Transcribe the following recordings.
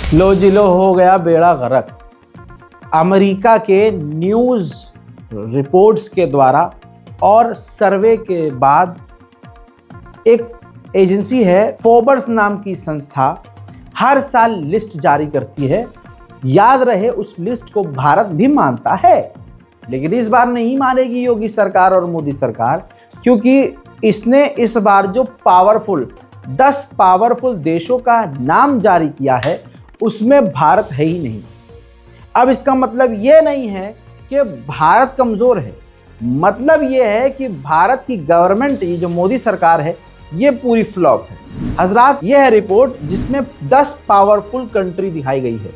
लो जी लो, हो गया बेड़ा गर्क। अमेरिका के न्यूज़ रिपोर्ट्स के द्वारा और सर्वे के बाद एक एजेंसी है फोर्ब्स नाम की संस्था हर साल लिस्ट जारी करती है। याद रहे, उस लिस्ट को भारत भी मानता है, लेकिन इस बार नहीं मानेगी योगी सरकार और मोदी सरकार, क्योंकि इसने इस बार जो 10 पावरफुल देशों का नाम जारी किया है उसमें भारत है ही नहीं। अब इसका मतलब ये नहीं है कि भारत कमज़ोर है, मतलब ये है कि भारत की गवर्नमेंट, ये जो मोदी सरकार है, ये पूरी फ्लॉप है। हजरात, ये है रिपोर्ट जिसमें 10 पावरफुल कंट्री दिखाई गई है,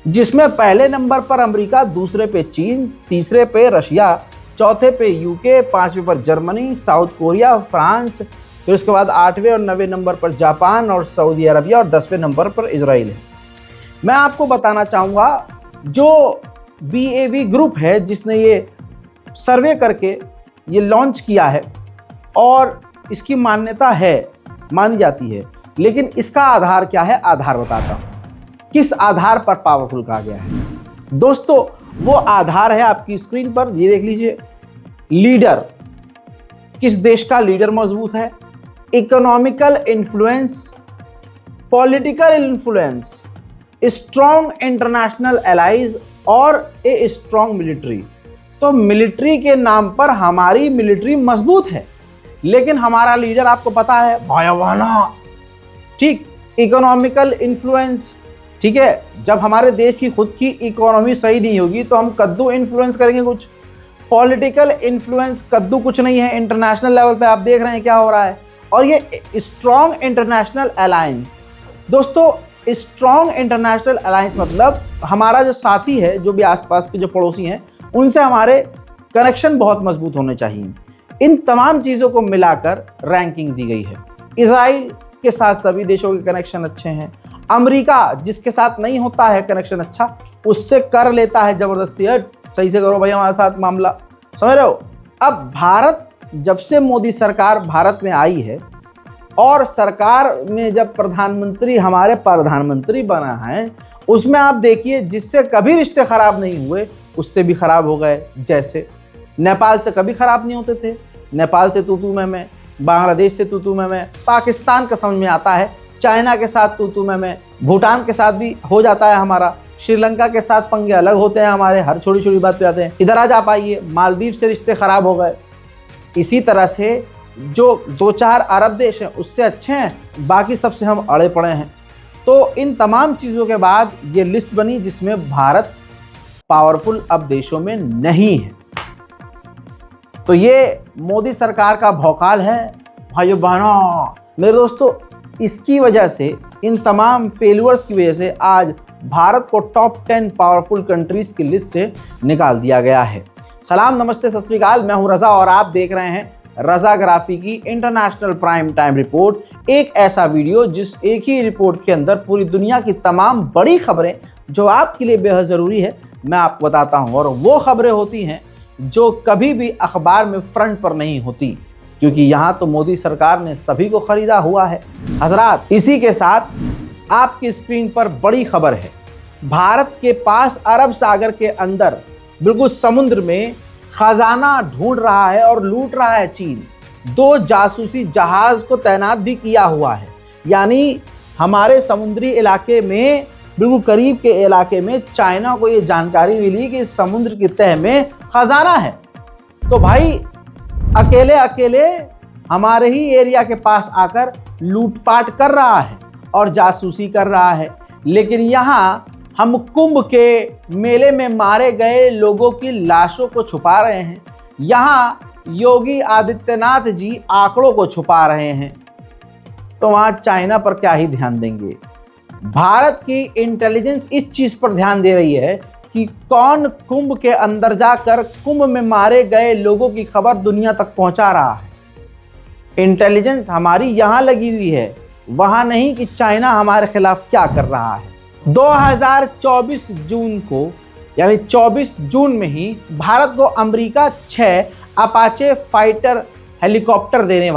जिसमें पहले नंबर पर अमेरिका, दूसरे पे चीन, तीसरे पे रशिया, चौथे पे यूके, पांचवें पर जर्मनी, साउथ कोरिया, फ्रांस, फिर उसके बाद 8वें और 9वें नंबर पर जापान और सऊदी अरबिया और 10वें नंबर पर इजराइल है। मैं आपको बताना चाहूँगा, जो BAV ग्रुप है जिसने ये सर्वे करके ये लॉन्च किया है और इसकी मान्यता है, मानी जाती है, लेकिन इसका आधार क्या है, आधार बताता हूँ किस आधार पर पावरफुल कहा गया है। दोस्तों, वो आधार है आपकी स्क्रीन पर, ये देख लीजिए। लीडर, किस देश का लीडर मजबूत है, economical influence, political influence, strong international allies और ए स्ट्रॉन्ग मिलिट्री। तो मिलिट्री के नाम पर हमारी मिलिट्री मजबूत है, लेकिन हमारा लीडर आपको पता है भयावाना, ठीक। इकोनॉमिकल इन्फ्लुएंस, ठीक है, जब हमारे देश की खुद की इकोनॉमी सही नहीं होगी तो हम कद्दू इन्फ्लुएंस करेंगे कुछ। पॉलिटिकल इन्फ्लुएंस, कद्दू कुछ नहीं है, इंटरनेशनल लेवल पे आप देख रहे हैं क्या हो रहा है। और ये स्ट्रॉन्ग इंटरनेशनल अलायंस, दोस्तों स्ट्रॉन्ग इंटरनेशनल अलायंस मतलब हमारा जो साथी है, जो भी आसपास के जो पड़ोसी हैं, उनसे हमारे कनेक्शन बहुत मजबूत होने चाहिए। इन तमाम चीज़ों को मिलाकर रैंकिंग दी गई है। इजराइल के साथ सभी देशों के कनेक्शन अच्छे हैं। अमेरिका, जिसके साथ नहीं होता है कनेक्शन अच्छा, उससे कर लेता है ज़बरदस्ती, सही से करो भाई हमारे साथ मामला, समझ रहे हो। अब भारत, जब से मोदी सरकार भारत में आई है और सरकार में जब प्रधानमंत्री हमारे प्रधानमंत्री बना है, उसमें आप देखिए जिससे कभी रिश्ते ख़राब नहीं हुए उससे भी ख़राब हो गए। जैसे नेपाल से कभी ख़राब नहीं होते थे, नेपाल से तू मैं, बांग्लादेश से तू मैं, पाकिस्तान का समझ में आता है, चाइना के साथ तू मैं, भूटान के साथ भी हो जाता है हमारा, श्रीलंका के साथ पंगे अलग होते हैं हमारे, हर छोटी छोटी बात पे आते हैं। इधर आज आप आइए, मालदीव से रिश्ते ख़राब हो गए। इसी तरह से जो 2-4 अरब देश हैं उससे अच्छे हैं, बाकी सबसे हम अड़े पड़े हैं। तो इन तमाम चीज़ों के बाद ये लिस्ट बनी जिसमें भारत पावरफुल अब देशों में नहीं है। तो ये मोदी सरकार का भौकाल है भाइयों बहनों, मेरे दोस्तों। इसकी वजह से, इन तमाम फेल्यूअर्स की वजह से आज भारत को टॉप 10 पावरफुल कंट्रीज़ की लिस्ट से निकाल दिया गया है। सलाम, नमस्ते, सत श्री अकाल, मैं हूं रज़ा और आप देख रहे हैं रज़ाग्राफी की इंटरनेशनल प्राइम टाइम रिपोर्ट। एक ऐसा वीडियो जिस एक ही रिपोर्ट के अंदर पूरी दुनिया की तमाम बड़ी खबरें जो आपके लिए बेहद ज़रूरी है मैं आपको बताता हूं, और वो खबरें होती हैं जो कभी भी अखबार में फ्रंट पर नहीं होती, क्योंकि यहाँ तो मोदी सरकार ने सभी को ख़रीदा हुआ है। हजरात, इसी के साथ आपकी स्क्रीन पर बड़ी खबर है। भारत के पास अरब सागर के अंदर बिल्कुल समुद्र में खजाना ढूंढ रहा है और लूट रहा है चीन। 2 जासूसी जहाज को तैनात भी किया हुआ है, यानी हमारे समुद्री इलाके में, बिल्कुल करीब के इलाके में चाइना को ये जानकारी मिली कि समुद्र की तह में खजाना है। तो भाई अकेले अकेले हमारे ही एरिया के पास आकर लूटपाट कर रहा है और जासूसी कर रहा है। लेकिन यहाँ हम कुंभ के मेले में मारे गए लोगों की लाशों को छुपा रहे हैं, यहाँ योगी आदित्यनाथ जी आंकड़ों को छुपा रहे हैं, तो वहाँ चाइना पर क्या ही ध्यान देंगे। भारत की इंटेलिजेंस इस चीज़ पर ध्यान दे रही है कि कौन कुंभ के अंदर जाकर कुंभ में मारे गए लोगों की खबर दुनिया तक पहुंचा रहा है। इंटेलिजेंस हमारी यहाँ लगी हुई है, वहाँ नहीं कि चाइना हमारे खिलाफ क्या कर रहा है। 2024 जून को, यानी 24 जून में ही भारत को अमेरिका 6 अपाचे फाइटर हेलीकॉप्टर देने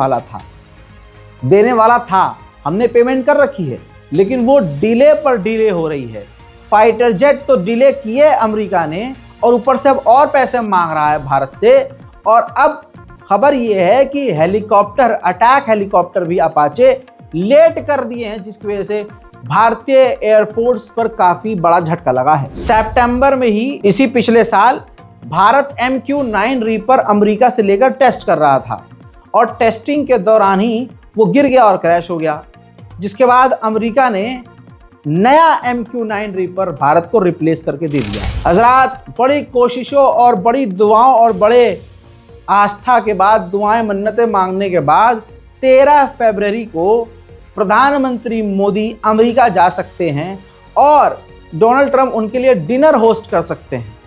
वाला था। हमने पेमेंट कर रखी है, लेकिन वो डिले पर डिले हो रही है। फाइटर जेट तो डिले किए अमेरिका ने, और ऊपर से अब और पैसे मांग रहा है भारत से। और अब खबर ये है कि हेलीकॉप्टर, अटैक हेलीकॉप्टर भी अपाचे लेट कर दिए हैं, जिसकी वजह से भारतीय एयरफोर्स पर काफी बड़ा झटका लगा है। सितंबर में ही इसी पिछले साल भारत MQ-9 रीपर अमेरिका से लेकर टेस्ट कर रहा था, और टेस्टिंग के दौरान ही वो गिर गया और क्रैश हो गया, जिसके बाद अमेरिका ने नया MQ-9 रीपर भारत को रिप्लेस करके दे दिया। हजरात, बड़ी कोशिशों और बड़ी दुआओं और बड़े आस्था के बाद, दुआएं मन्नतें मांगने के बाद 13 फरवरी को प्रधानमंत्री मोदी अमेरिका जा सकते हैं और डोनाल्ड ट्रंप उनके लिए डिनर होस्ट कर सकते हैं।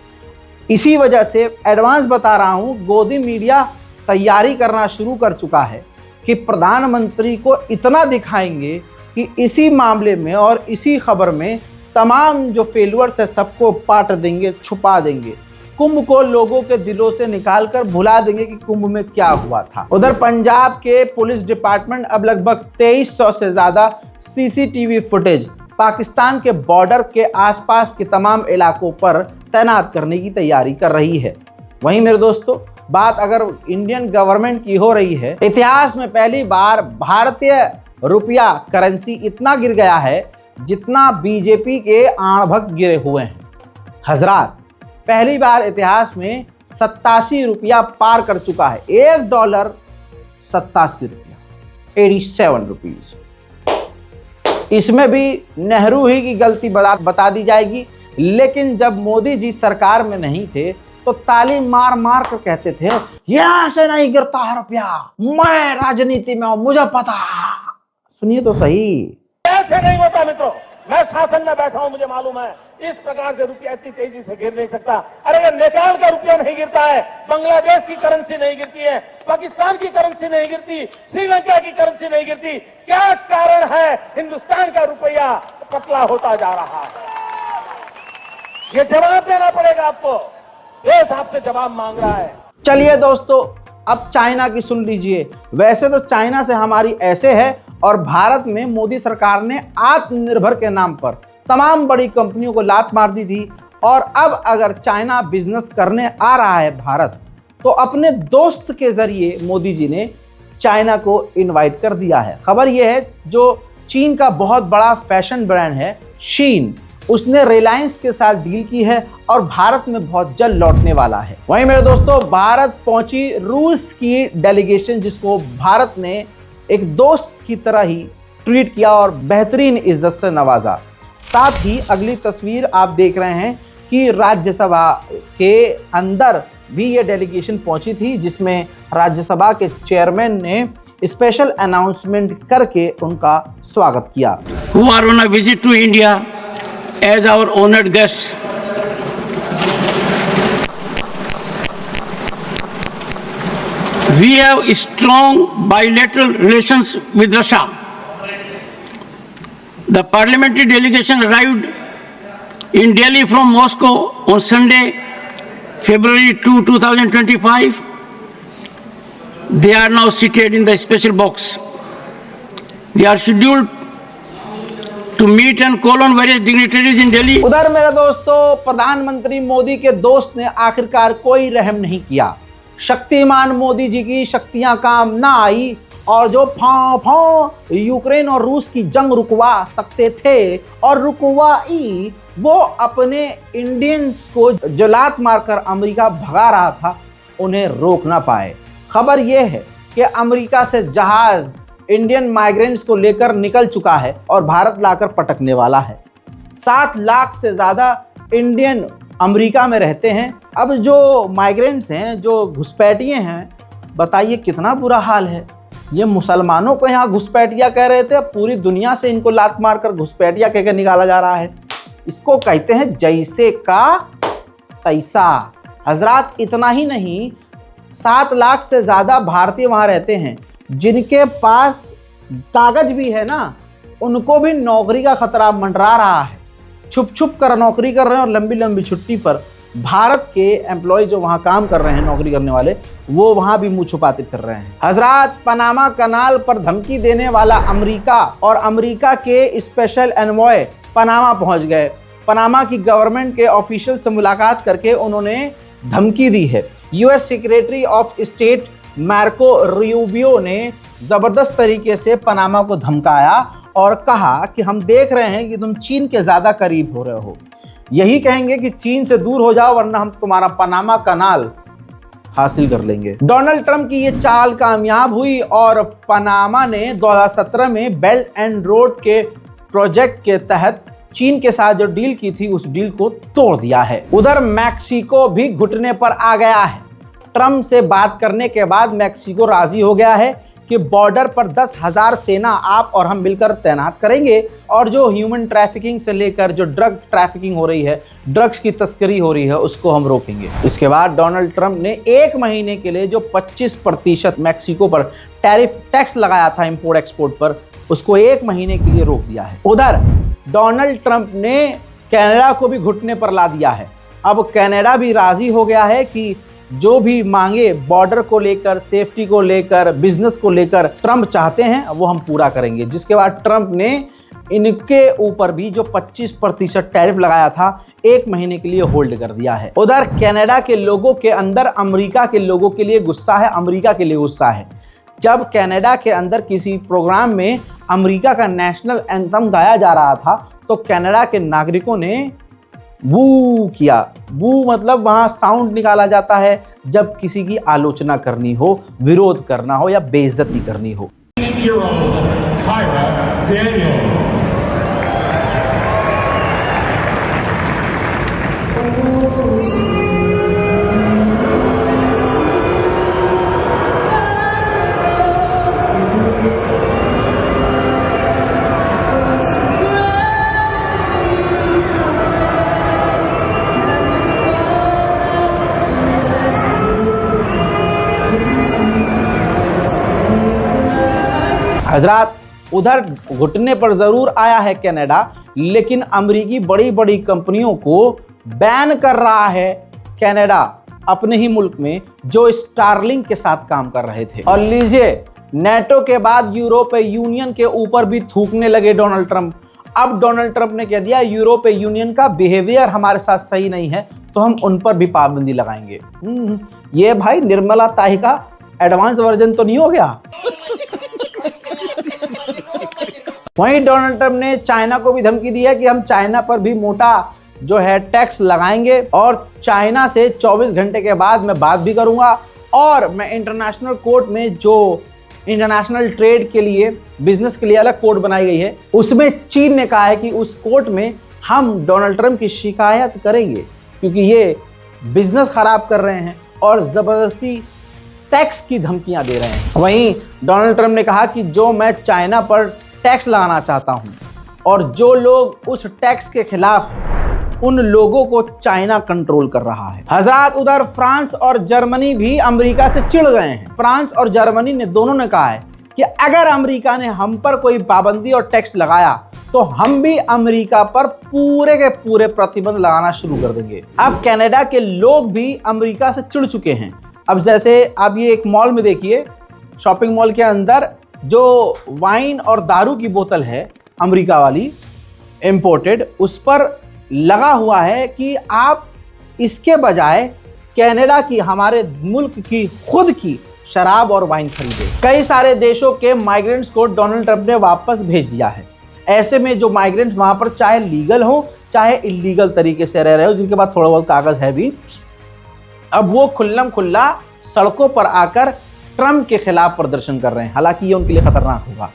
इसी वजह से एडवांस बता रहा हूं, गोदी मीडिया तैयारी करना शुरू कर चुका है कि प्रधानमंत्री को इतना दिखाएंगे कि इसी मामले में और इसी खबर में तमाम जो फेलुअर्स है सबको पाट देंगे, छुपा देंगे। कुंभ को लोगों के दिलों से निकालकर भुला देंगे कि कुंभ में क्या हुआ था। उधर पंजाब के पुलिस डिपार्टमेंट अब लगभग 2300 से ज्यादा CCTV फुटेज पाकिस्तान के बॉर्डर के आसपास के तमाम इलाकों पर तैनात करने की तैयारी कर रही है। वहीं मेरे दोस्तों, बात अगर इंडियन गवर्नमेंट की हो रही है, इतिहास में पहली बार भारतीय रुपया करेंसी इतना गिर गया है जितना बीजेपी के आंधभक्त गिरे हुए हैं। हजरात, पहली बार इतिहास में 87 रुपया पार कर चुका है। $1 87 रुपया, 87 रुपीज। इसमें भी नेहरू ही की गलती बता दी जाएगी, लेकिन जब मोदी जी सरकार में नहीं थे तो ताली मार मार कर कहते थे, यहां से नहीं गिरता है रुपया, मैं राजनीति में हूं, मुझे पता। सुनिए तो सही, ऐसे नहीं होता मित्रों, मैं शासन में बैठा हूं, मुझे मालूम है इस प्रकार से रुपया इतनी तेजी से गिर नहीं सकता। अरे ये नेपाल का रुपया नहीं गिरता है, बांग्लादेश की करेंसी नहीं गिरती है, पाकिस्तान की करेंसी नहीं गिरती, श्रीलंका की करेंसी नहीं गिरती, क्या कारण है हिंदुस्तान का रुपया पतला होता जा रहा है? ये जवाब देना पड़ेगा आपको, देश आपसे जवाब मांग रहा है। चलिए दोस्तों, अब चाइना की सुन लीजिए। वैसे तो चाइना से हमारी ऐसे है, और भारत में मोदी सरकार ने आत्मनिर्भर के नाम पर तमाम बड़ी कंपनियों को लात मार दी थी, और अब अगर चाइना बिजनेस करने आ रहा है भारत, तो अपने दोस्त के जरिए मोदी जी ने चाइना को इनवाइट कर दिया है। खबर यह है, जो चीन का बहुत बड़ा फैशन ब्रांड है शीन, उसने रिलायंस के साथ डील की है और भारत में बहुत जल्द लौटने वाला है। वहीं मेरे दोस्तों, भारत पहुंची रूस की डेलीगेशन, जिसको भारत ने एक दोस्त की तरह ही ट्रीट किया और बेहतरीन इज्जत से नवाजा। साथ ही अगली तस्वीर आप देख रहे हैं कि राज्यसभा के अंदर भी ये डेलीगेशन पहुंची थी, जिसमें राज्यसभा के चेयरमैन ने स्पेशल अनाउंसमेंट करके उनका स्वागत किया। Who are on a visit to India as our honored guests. We have strong bilateral relations with Russia. The parliamentary delegation arrived in Delhi from Moscow on Sunday, February 2, 2025. They are now seated in the special box. They are scheduled to meet and call on various dignitaries in Delhi. उधर मेरे दोस्तों, प्रधानमंत्री मोदी के दोस्त ने आखिरकार कोई रहम नहीं किया। शक्तिमान मोदी जी की शक्तियां काम ना आई, और जो यूक्रेन और रूस की जंग रुकवा सकते थे और रुकवाई, वो अपने इंडियंस को जो लात मारकर अमेरिका भगा रहा था, उन्हें रोक ना पाए। खबर यह है कि अमेरिका से जहाज इंडियन माइग्रेंट्स को लेकर निकल चुका है और भारत लाकर पटकने वाला है। 7 लाख से ज़्यादा इंडियन अमेरिका में रहते हैं। अब जो माइग्रेंट्स हैं, जो घुसपैठिए हैं, बताइए कितना बुरा हाल है। ये मुसलमानों को यहाँ घुसपैठिया कह रहे थे, पूरी दुनिया से इनको लात मारकर घुसपैठिया कहकर निकाला जा रहा है। इसको कहते हैं जैसे का तैसा। हजरात, इतना ही नहीं, 7 लाख से ज़्यादा भारतीय वहाँ रहते हैं। जिनके पास कागज भी है ना, उनको भी नौकरी का खतरा मंडरा रहा है। छुप छुप कर नौकरी कर रहे हैं और लंबी लंबी छुट्टी पर भारत के एम्प्लॉय जो वहां काम कर रहे हैं, नौकरी करने वाले, वो वहां भी मुंह छुपाते फिर रहे हैं। हजरात, पनामा कनाल पर धमकी देने वाला अमेरिका और अमेरिका के स्पेशल एनवॉय पनामा पहुंच गए। पनामा की गवर्नमेंट के ऑफिशियल से मुलाकात करके उन्होंने धमकी दी है। US secretary of state Marco Rubio ने जबरदस्त तरीके से पनामा को धमकाया और कहा कि हम देख रहे हैं कि तुम चीन के ज्यादा करीब हो रहे हो, यही कहेंगे कि चीन से दूर हो जाओ वरना हम तुम्हारा पनामा कनाल हासिल कर लेंगे। डोनाल्ड ट्रंप की ये चाल कामयाब हुई और पनामा ने 2017 में बेल्ट एंड रोड के प्रोजेक्ट के तहत चीन के साथ जो डील की थी उस डील को तोड़ दिया है। उधर मैक्सिको भी घुटने पर आ गया है। ट्रंप से बात करने के बाद मैक्सिको राजी हो गया है कि बॉर्डर पर 10,000 सेना आप और हम मिलकर तैनात करेंगे और जो ह्यूमन ट्रैफिकिंग से लेकर जो ड्रग ट्रैफिकिंग हो रही है, ड्रग्स की तस्करी हो रही है, उसको हम रोकेंगे। इसके बाद डोनाल्ड ट्रंप ने 1 महीने के लिए जो 25% मैक्सिको पर टैरिफ टैक्स लगाया था इंपोर्ट एक्सपोर्ट पर, उसको 1 महीने के लिए रोक दिया है। उधर डोनाल्ड ट्रंप ने कनाडा को भी घुटने पर ला दिया है। अब कनाडा भी राजी हो गया है कि जो भी मांगे बॉर्डर को लेकर, सेफ्टी को लेकर, बिजनेस को लेकर ट्रंप चाहते हैं वो हम पूरा करेंगे। जिसके बाद ट्रंप ने इनके ऊपर भी जो 25% टैरिफ लगाया था 1 महीने के लिए होल्ड कर दिया है। उधर कनाडा के लोगों के अंदर अमेरिका के लोगों के लिए गुस्सा है, अमेरिका के लिए गुस्सा है। जब कनाडा के अंदर किसी प्रोग्राम में अमेरिका का नेशनल एंथम गाया जा रहा था तो कनाडा के नागरिकों ने बू किया। बू मतलब वहां साउंड निकाला जाता है जब किसी की आलोचना करनी हो, विरोध करना हो या बेइज्जती करनी हो। हजरात, उधर घुटने पर जरूर आया है कनाडा, लेकिन अमेरिकी बड़ी बड़ी कंपनियों को बैन कर रहा है कनाडा अपने ही मुल्क में, जो स्टारलिंक के साथ काम कर रहे थे। और लीजिए, नेटो के बाद यूरोपीय यूनियन के ऊपर भी थूकने लगे डोनाल्ड ट्रंप। अब डोनाल्ड ट्रंप ने कह दिया यूरोपीय यूनियन का बिहेवियर हमारे साथ सही नहीं है तो हम उन पर भी पाबंदी लगाएंगे। ये भाई निर्मला ताही का एडवांस वर्जन तो नहीं हो गया? वहीं डोनाल्ड ट्रंप ने चाइना को भी धमकी दी है कि हम चाइना पर भी मोटा जो है टैक्स लगाएंगे और चाइना से 24 घंटे के बाद मैं बात भी करूंगा और मैं इंटरनेशनल कोर्ट में जो इंटरनेशनल ट्रेड के लिए, बिजनेस के लिए अलग कोर्ट बनाई गई है, उसमें चीन ने कहा है कि उस कोर्ट में हम डोनाल्ड ट्रंप की शिकायत करेंगे क्योंकि ये बिजनेस खराब कर रहे हैं और जबरदस्ती टैक्स की धमकियां दे रहे हैं। वहीं डोनाल्ड ट्रंप ने कहा कि जो मैं चाइना पर टैक्स लगाना चाहता हूं और जो लोग उस टैक्स के खिलाफ हैं उन लोगों को चाइना कंट्रोल कर रहा है। हजरात, उधर फ्रांस और जर्मनी भी अमेरिका से चिढ़ गए हैं। फ्रांस और जर्मनी ने दोनों ने कहा है कि अगर अमेरिका ने हम पर कोई पाबंदी और टैक्स लगाया तो हम भी अमेरिका पर पूरे के पूरे प्रतिबंध लगाना शुरू कर देंगे। अब कनाडा के लोग भी अमेरिका से चिढ़ चुके हैं। अब जैसे आप ये एक मॉल में देखिए, शॉपिंग मॉल के अंदर जो वाइन और दारू की बोतल है अमेरिका वाली इंपोर्टेड, उस पर लगा हुआ है कि आप इसके बजाय कनाडा की, हमारे मुल्क की खुद की शराब और वाइन खरीदे। कई सारे देशों के माइग्रेंट्स को डोनाल्ड ट्रंप ने वापस भेज दिया है। ऐसे में जो माइग्रेंट्स वहां पर चाहे लीगल हो चाहे इलीगल तरीके से रह रहे हो, जिनके पास थोड़ा बहुत कागज है भी, अब वो खुल्लम खुल्ला सड़कों पर आकर ट्रंप के खिलाफ प्रदर्शन कर रहे हैं। हालांकि ये उनके लिए खतरनाक होगा।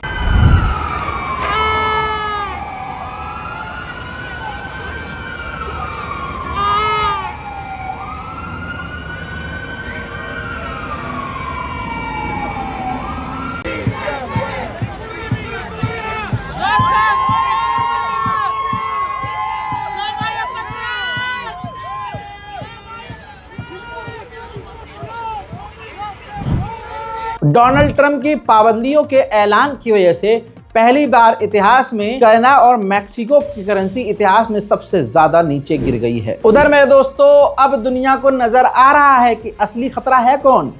डोनाल्ड ट्रंप की पाबंदियों के ऐलान की वजह से पहली बार इतिहास में चाइना और मैक्सिको की करेंसी इतिहास में सबसे ज्यादा नीचे गिर गई है। उधर मेरे दोस्तों, अब दुनिया को नजर आ रहा है कि असली खतरा है कौन।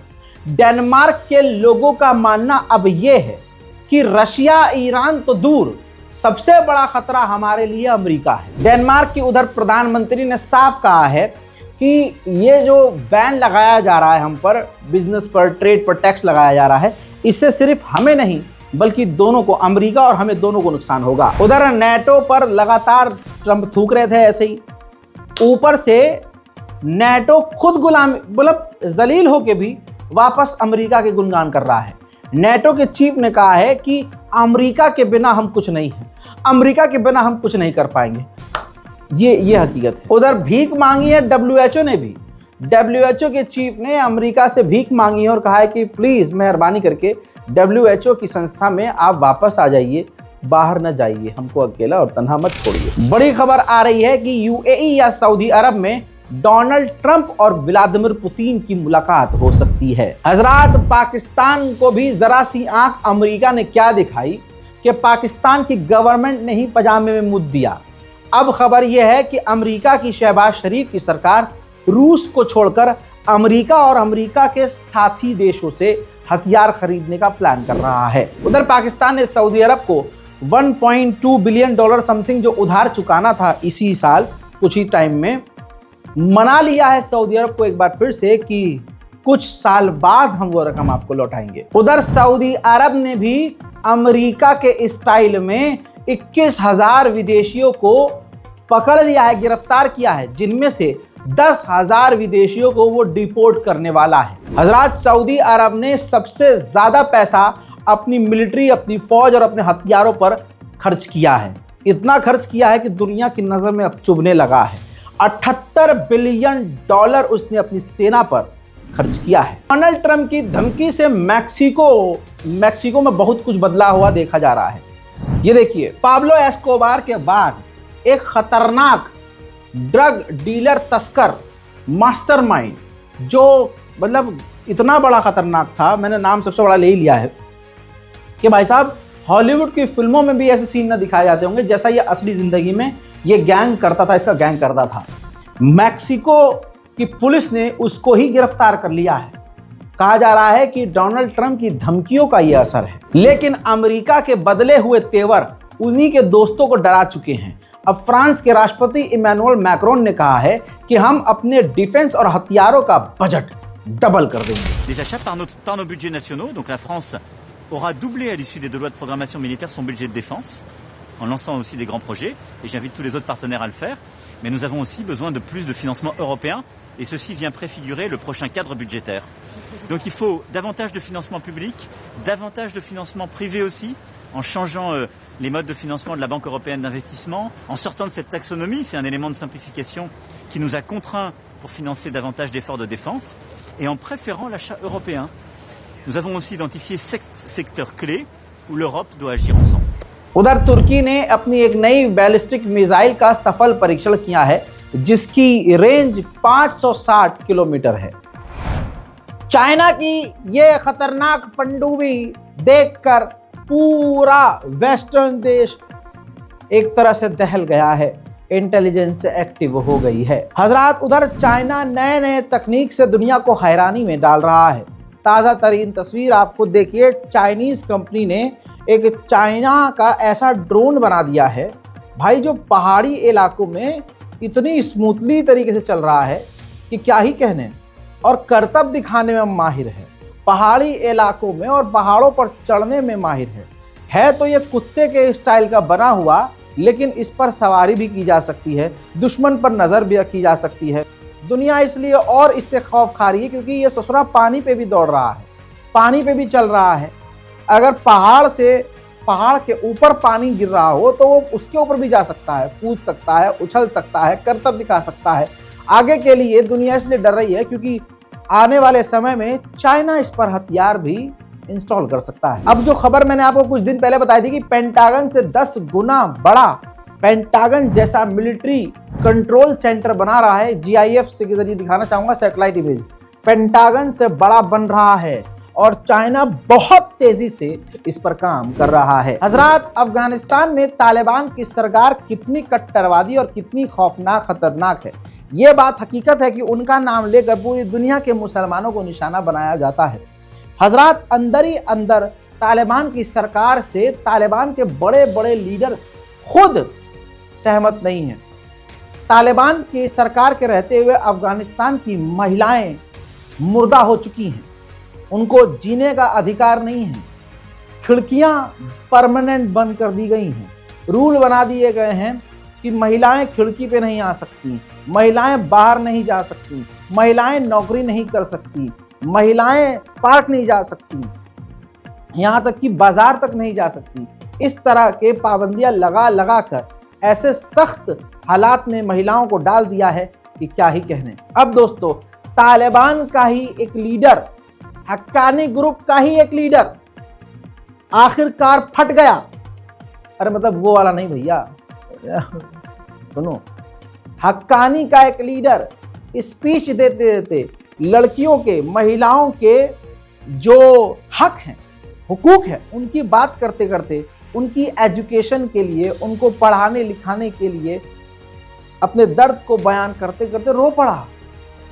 डेनमार्क के लोगों का मानना अब यह है कि रशिया ईरान तो दूर, सबसे बड़ा खतरा हमारे लिए अमेरिका है। डेनमार्क की उधर प्रधानमंत्री ने साफ कहा है कि ये जो बैन लगाया जा रहा है हम पर, बिजनेस पर, ट्रेड पर टैक्स लगाया जा रहा है, इससे सिर्फ हमें नहीं बल्कि दोनों को, अमेरिका और हमें दोनों को नुकसान होगा। उधर नेटो पर लगातार ट्रंप थूक रहे थे ऐसे ही, ऊपर से नेटो खुद गुलाम मतलब जलील होके भी वापस अमेरिका के गुणगान कर रहा है। नेटो के चीफ ने कहा है कि अमेरिका के बिना हम कुछ नहीं हैं, अमेरिका के बिना हम कुछ नहीं कर पाएंगे। ये हकीकत है। उधर भीख मांगी है डब्ल्यूएचओ ने भी। डब्ल्यूएचओ के चीफ ने अमेरिका से भीख मांगी है और कहा है कि प्लीज मेहरबानी करके डब्ल्यूएचओ की संस्था में आप वापस आ जाइए, बाहर न जाइए, हमको अकेला और तन्हा मत छोड़िए। बड़ी खबर आ रही है कि यूएई या सऊदी अरब में डोनाल्ड ट्रंप और व्लादिमीर पुतिन की मुलाकात हो सकती है। हजरात, पाकिस्तान को भी जरा सी आंख अमेरिका ने क्या दिखाई कि पाकिस्तान की गवर्नमेंट ने ही पजामे में मुद्द दिया। अब खबर यह है कि अमेरिका की शहबाज शरीफ की सरकार रूस को छोड़कर अमेरिका और अमेरिका के साथी देशों से हथियार खरीदने का प्लान कर रहा है। उधर पाकिस्तान ने सऊदी अरब को 1.2 बिलियन डॉलर समथिंग जो उधार चुकाना था इसी साल कुछ ही टाइम में, मना लिया है सऊदी अरब को एक बार फिर से कि कुछ साल बाद हम वो रकम आपको लौटाएंगे। उधर सऊदी अरब ने भी अमेरिका के स्टाइल में 21,000 विदेशियों को पकड़ लिया है, गिरफ्तार किया है, जिनमें से 10,000 विदेशियों को वो डिपोर्ट करने वाला है। हजरात, सऊदी अरब ने सबसे ज्यादा पैसा अपनी मिलिट्री, अपनी फौज और अपने हथियारों पर खर्च किया है। इतना खर्च किया है कि दुनिया की नजर में अब चुभने लगा है। 78 बिलियन डॉलर उसने अपनी सेना पर खर्च किया है। डोनाल्ड ट्रंप की धमकी से मैक्सिको में बहुत कुछ बदला हुआ देखा जा रहा है। ये देखिए, पाब्लो एस्कोबार के बाद एक खतरनाक ड्रग डीलर, तस्कर, मास्टरमाइंड, जो मतलब इतना बड़ा खतरनाक था, मैंने नाम सबसे बड़ा ले ही लिया है कि भाई साहब हॉलीवुड की फिल्मों में भी ऐसे सीन न दिखाए जाते होंगे जैसा ये असली जिंदगी में ये गैंग करता था, इसका गैंग करता था। मैक्सिको की पुलिस ने उसको ही गिरफ्तार कर लिया है। कहा जा रहा है कि डोनाल्ड ट्रंप की धमकियों का यह असर है, लेकिन अमेरिका के बदले हुए तेवर उन्हीं के दोस्तों को डरा चुके हैं। अब फ्रांस के राष्ट्रपति इमैनुअल मैक्रोन ने कहा है कि हम अपने डिफेंस और हथियारों का बजट डबल कर देंगे। Les achats par nos budgets nationaux, donc la France aura doublé à l'issue des 2 lois de programmation militaire son budget de défense, en lançant aussi des grands projets, et j'invite tous les autres partenaires à le faire. Mais nous avons aussi besoin de plus de financement européen, et ceci vient préfigurer le prochain cadre budgétaire. Donc il faut davantage de financement public, davantage de financement privé aussi, en changeant les modes de financement de la Banque européenne d'investissement, en sortant de cette taxonomie, c'est un élément de simplification qui nous a contraints pour financer davantage d'efforts de défense, et en préférant l'achat européen. Nous avons aussi identifié 7 secteurs clés où l'Europe doit agir ensemble. उधर तुर्की ने अपनी एक नई ballistic missile का सफल परीक्षण किया है, जिसकी रेंज 560 किलोमीटर है। चाइना की ये खतरनाक पनडुब्बी देखकर पूरा वेस्टर्न देश एक तरह से दहल गया है, इंटेलिजेंस एक्टिव हो गई है। हजरात, उधर चाइना नए नए तकनीक से दुनिया को हैरानी में डाल रहा है। ताज़ा तरीन तस्वीर आप खुद देखिए, चाइनीज़ कंपनी ने एक चाइना का ऐसा ड्रोन बना दिया है भाई, जो पहाड़ी इलाकों में इतनी स्मूथली तरीके से चल रहा है कि क्या ही कहने, और करतब दिखाने में माहिर है, पहाड़ी इलाकों में और पहाड़ों पर चढ़ने में माहिर है तो ये कुत्ते के स्टाइल का बना हुआ, लेकिन इस पर सवारी भी की जा सकती है, दुश्मन पर नज़र भी रखी जा सकती है। दुनिया इसलिए और इससे खौफ खा रही है क्योंकि ये ससुरा पानी पे भी दौड़ रहा है, पानी पे भी चल रहा है। अगर पहाड़ के ऊपर पानी गिर रहा हो तो वो उसके ऊपर भी जा सकता है, कूद सकता है, उछल सकता है, करतब दिखा सकता है। आगे के लिए दुनिया इसलिए डर रही है क्योंकि आने वाले समय में चाइना इस पर हथियार भी इंस्टॉल कर सकता है। अब जो खबर मैंने आपको कुछ दिन पहले बताई थी कि पेंटागन से 10 गुना बड़ा पेंटागन जैसा मिलिट्री कंट्रोल सेंटर बना रहा है, GIF से के जरिए दिखाना चाहूंगा, सैटेलाइट इमेज पेंटागन से बड़ा बन रहा है और चाइना बहुत तेजी से इस पर काम कर रहा है। हजरात, अफगानिस्तान में तालिबान की सरकार कितनी कट्टरवादी और कितनी खौफनाक खतरनाक है, ये बात हकीकत है कि उनका नाम लेकर पूरी दुनिया के मुसलमानों को निशाना बनाया जाता है। हजरात, अंदर ही अंदर तालिबान की सरकार से तालिबान के बड़े बड़े लीडर खुद सहमत नहीं हैं। तालिबान की सरकार के रहते हुए अफगानिस्तान की महिलाएं मुर्दा हो चुकी हैं, उनको जीने का अधिकार नहीं है। खिड़कियां परमानेंट बंद कर दी गई हैं, रूल बना दिए गए हैं कि महिलाएं खिड़की पे नहीं आ सकती, महिलाएं बाहर नहीं जा सकती, महिलाएं नौकरी नहीं कर सकती, महिलाएं पार्क नहीं जा सकती, यहाँ तक कि बाजार तक नहीं जा सकती। इस तरह के पाबंदियां लगा लगा कर ऐसे सख्त हालात में महिलाओं को डाल दिया है कि क्या ही कहने। अब दोस्तों, तालिबान का ही एक लीडर, हक्कानी ग्रुप का ही एक लीडर आखिरकार फट गया। अरे मतलब वो वाला नहीं भैया, सुनो, हक्कानी का एक लीडर स्पीच देते देते लड़कियों के, महिलाओं के जो हक हैं, हुकूक है, उनकी बात करते करते, उनकी एजुकेशन के लिए, उनको पढ़ाने लिखाने के लिए अपने दर्द को बयान करते करते रो पड़ा।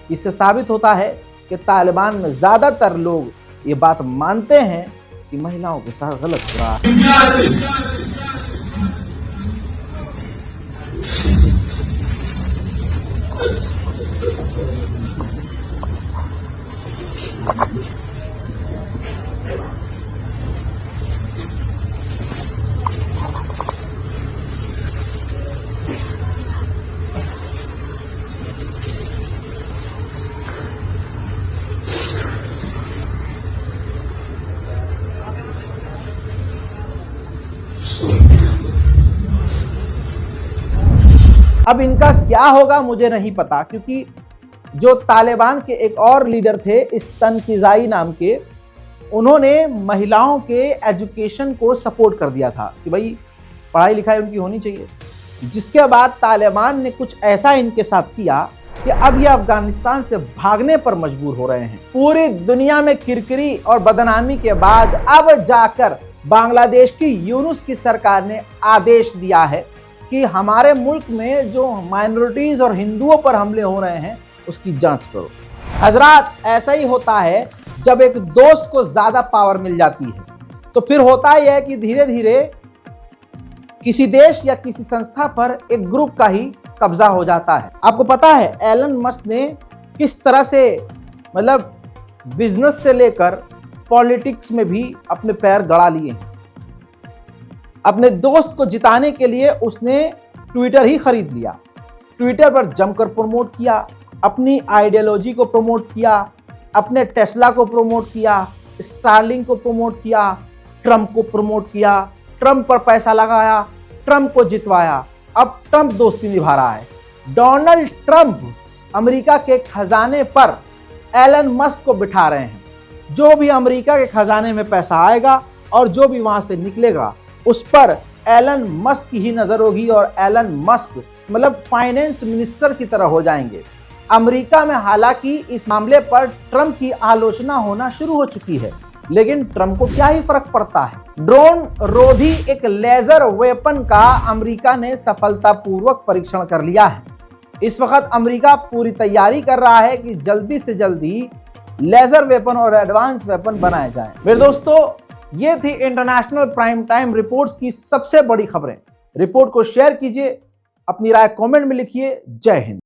इससे साबित होता है कि तालिबान में ज़्यादातर लोग ये बात मानते हैं कि महिलाओं के साथ गलत हो रहा है। अब इनका क्या होगा मुझे नहीं पता, क्योंकि जो तालिबान के एक और लीडर थे इस तनकीज़ाई नाम के, उन्होंने महिलाओं के एजुकेशन को सपोर्ट कर दिया था कि भाई पढ़ाई लिखाई उनकी होनी चाहिए। जिसके बाद तालिबान ने कुछ ऐसा इनके साथ किया कि अब ये अफगानिस्तान से भागने पर मजबूर हो रहे हैं। पूरी दुनिया में किरकिरी और बदनामी के बाद अब जाकर बांग्लादेश की यूनुस की सरकार ने आदेश दिया है कि हमारे मुल्क में जो माइनॉरिटीज और हिंदुओं पर हमले हो रहे हैं उसकी जांच करो। हजरात, ऐसा ही होता है जब एक दोस्त को ज्यादा पावर मिल जाती है तो फिर होता ही है कि धीरे धीरे किसी देश या किसी संस्था पर एक ग्रुप का ही कब्जा हो जाता है। आपको पता है एलन मस्क ने किस तरह से, मतलब बिजनेस से लेकर पॉलिटिक्स में भी अपने पैर गड़ा लिए हैं। अपने दोस्त को जिताने के लिए उसने ट्विटर ही खरीद लिया, ट्विटर पर जमकर प्रमोट किया, अपनी आइडियोलॉजी को प्रमोट किया, अपने टेस्ला को प्रमोट किया, स्टारलिंक को प्रमोट किया, ट्रंप को प्रमोट किया, ट्रंप पर पैसा लगाया, ट्रंप को जितवाया। अब ट्रंप दोस्ती निभा रहा है। डोनाल्ड ट्रंप अमेरिका के खजाने पर एलन मस्क को बिठा रहे हैं। जो भी अमेरिका के खजाने में पैसा आएगा और जो भी वहां से निकलेगा उस पर एलन मस्क की ही नजर होगी और एलन मस्क मतलब फाइनेंस मिनिस्टर की तरह हो जाएंगे। अमेरिका में हालांकि इस मामले पर ट्रंप की आलोचना होना शुरू हो चुकी है, लेकिन ट्रंप को क्या ही फर्क पड़ता है। ड्रोन रोधी एक लेजर वेपन का अमेरिका ने सफलतापूर्वक परीक्षण कर लिया है। इस वक्त अमेरिका पूरी तैयारी कर रहा है कि जल्दी से जल्दी लेजर वेपन और एडवांस वेपन बनाए जाएं। मेरे दोस्तों, ये थी इंटरनेशनल प्राइम टाइम रिपोर्ट्स की सबसे बड़ी खबरें। रिपोर्ट को शेयर कीजिए, अपनी राय कमेंट में लिखिए। जय हिंद।